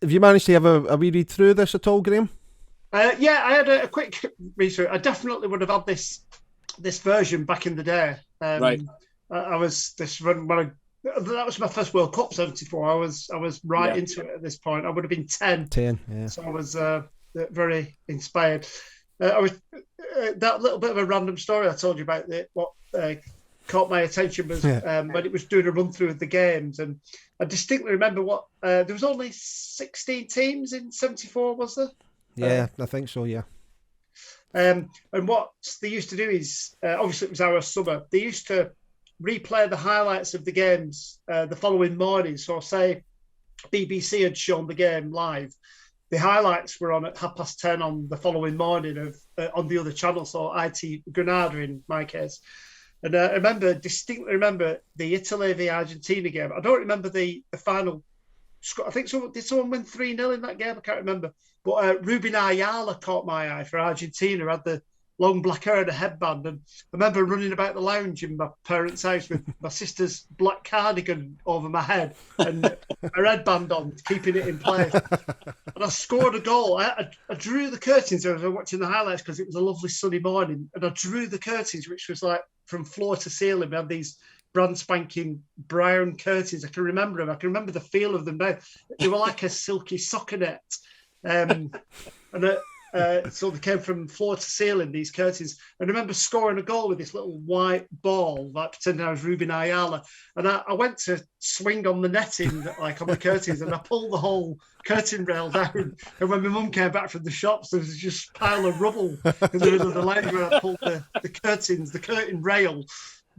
Have you managed to have a wee read through this at all, Graham? Yeah, I had a quick read through. I definitely would have had this version back in the day. Right. I was this when that was my first World Cup '74. I was right into it at this point. I would have been 10. 10, yeah. So I was very inspired. I was that little bit of a random story I told you about. What caught my attention was when it was doing a run through of the games, and I distinctly remember what there was only 16 teams in '74, was there? Yeah, I think so. Yeah. And what they used to do is obviously it was our summer. They used to replay the highlights of the games the following morning. So say BBC had shown the game live. The highlights were on at 10:30 on the following morning of on the other channel, so IT Granada in my case. And I distinctly remember the Italy v Argentina game. I don't remember the final score. I think did someone win 3-0 in that game? I can't remember. But Ruben Ayala caught my eye for Argentina, had the long black hair and a headband. And I remember running about the lounge in my parents' house with my sister's black cardigan over my head and a headband on, keeping it in place. And I scored a goal. I drew the curtains as I was watching the highlights because it was a lovely sunny morning. And I drew the curtains, which was like from floor to ceiling. We had these brand spanking brown curtains. I can remember them. I can remember the feel of them now. They were like a silky soccer net. So they came from floor to ceiling, these curtains. And I remember scoring a goal with this little white ball, like pretending I was Ruben Ayala. And I went to swing on the netting, like on the curtains, and I pulled the whole curtain rail down. And when my mum came back from the shops, there was just a pile of rubble in the middle of the lounge where I pulled the curtains, the curtain rail.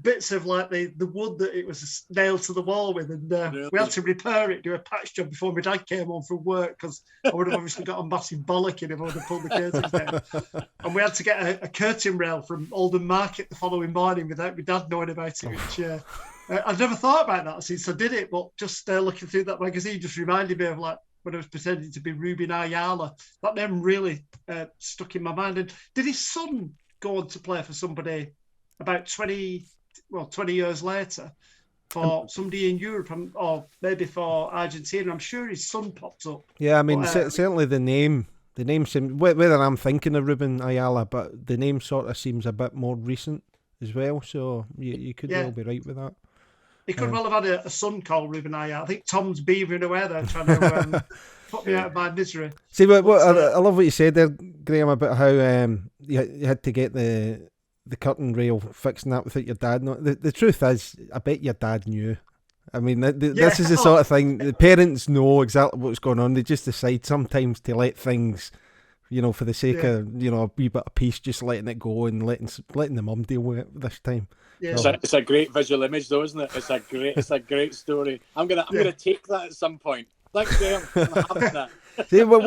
Bits of like the wood that it was nailed to the wall with, and really? We had to repair it, do a patch job before my dad came home from work because I would have obviously got a massive bollocking if I would have pulled the curtains down. And we had to get a curtain rail from Oldham Market the following morning without my dad knowing about it, which I've never thought about that since I did it, but just looking through that magazine just reminded me of like when I was pretending to be Ruben Ayala. That name really stuck in my mind. And did his son go on to play for somebody about 20 years later for somebody in Europe, or maybe for Argentina? I'm sure his son popped up. Yeah, I mean, certainly the name seems, whether I'm thinking of Ruben Ayala, but the name sort of seems a bit more recent as well, so you could well be right with that. He could well have had a son called Ruben Ayala. I think Tom's beavering away there trying to put me out of my misery. See, I love what you said there, Graham, about how you had to get the curtain rail fixing that without your dad. No, the truth is, I bet your dad knew. I mean, this is the sort of thing, the parents know exactly what's going on. They just decide sometimes to let things, for the sake of, a wee bit of peace, just letting it go and letting the mum deal with it this time. Yeah. So. It's a great visual image though, isn't it? It's a great story. I'm gonna take that at some point. Thanks, Graham. I'm having that. See, while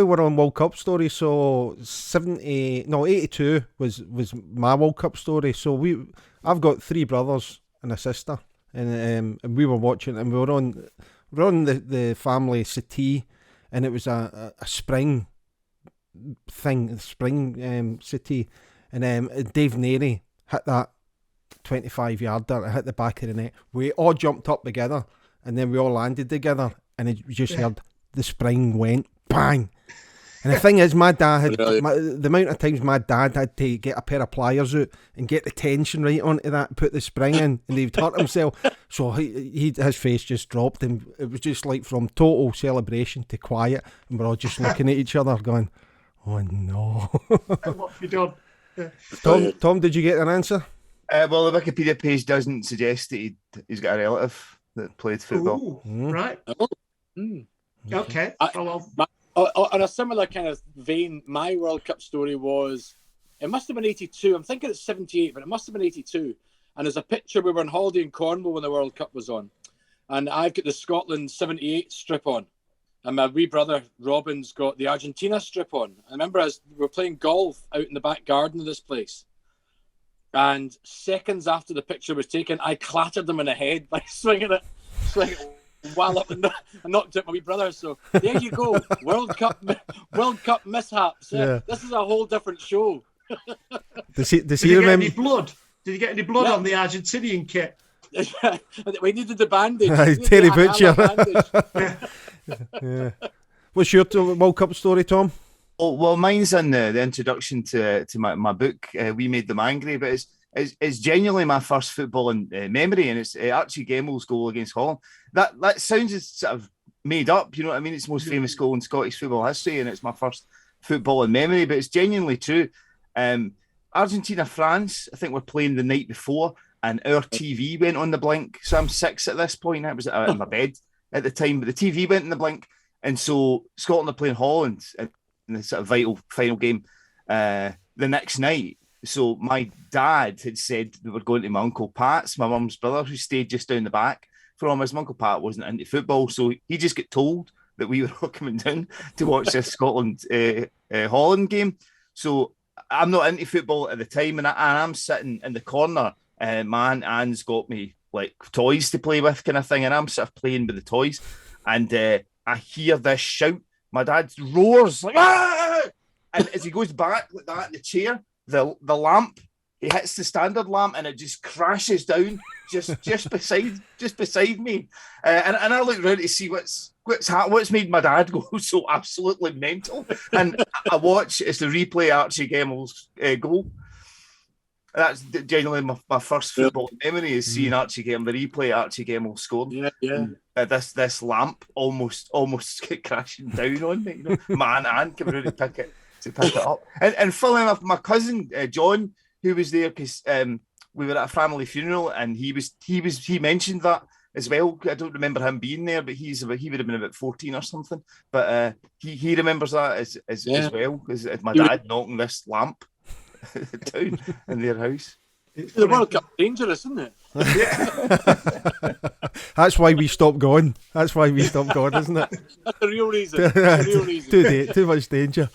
we're on World Cup stories, so 82 was my World Cup story. So I've got 3 brothers and a sister, and we were watching, and we were on the family settee, and it was a spring thing, settee, and Dave Neary hit that 25-yarder, it hit the back of the net. We all jumped up together, and then we all landed together, and it just heard the spring went bang. And the thing is, my dad had the amount of times my dad had to get a pair of pliers out and get the tension right onto that, put the spring in, and he'd hurt himself. So his face just dropped, and it was just like from total celebration to quiet, and we're all just looking at each other going, "Oh no!" What have you done? Tom, did you get an answer? Well, the Wikipedia page doesn't suggest that he's got a relative that played football. Ooh, right. Okay. On a similar kind of vein, my World Cup story was, it must have been 82. I'm thinking it's 78, but it must have been 82. And there's a picture, we were on holiday in Cornwall when the World Cup was on. And I've got the Scotland 78 strip on. And my wee brother, Robin's got the Argentina strip on. I remember we were playing golf out in the back garden of this place. And seconds after the picture was taken, I clattered them in the head by swinging it while up and knocked out my wee brother. So there you go, World Cup mishaps. Yeah. This is a whole different show. Does he Did you get any blood? Did you get any blood on the Argentinian kit? We needed the bandage. Terry Butcher. Yeah. What's your World Cup story, Tom? Oh, well, mine's in the introduction to my book. We Made Them Angry, but it's genuinely my first footballing memory, and it's Archie Gemmell's goal against Holland. That sounds as sort of made up, you know what I mean? It's the most famous goal in Scottish football history, and it's my first footballing memory, but it's genuinely true. Argentina, France, I think we're playing the night before, and our TV went on the blink. So I'm 6 at this point. I was in my bed at the time, but the TV went in the blink. And so Scotland are playing Holland in the sort of vital final game the next night. So my dad had said we were going to my Uncle Pat's, my mum's brother, who stayed just down the back from us. My Uncle Pat wasn't into football, so he just got told that we were coming down to watch this Scotland Holland game. So I'm not into football at the time, and I'm sitting in the corner. My Aunt Anne's got me like toys to play with, kind of thing, and I'm sort of playing with the toys, and I hear this shout. My dad roars like, "Ah!" And as he goes back like that in the chair, the lamp, he hits the standard lamp and it just crashes down just beside me. And I look around to see what's made my dad go so absolutely mental. And I watch, it's the replay Archie Gemmell's goal. That's genuinely my first football memory is seeing Archie Gemmell, the replay Archie Gemmell scored. Yeah. This lamp almost crashing down on me. You know, my aunt came around to pick it up. And funnily enough, my cousin John, who was there because we were at a family funeral, and he mentioned that as well. I don't remember him being there, but he would have been about 14 or something. But he remembers that as well, as my dad knocking this lamp down in their house. The World Cup dangerous, isn't it? Yeah. That's why we stopped going. Isn't it? That's the real reason. Too much danger.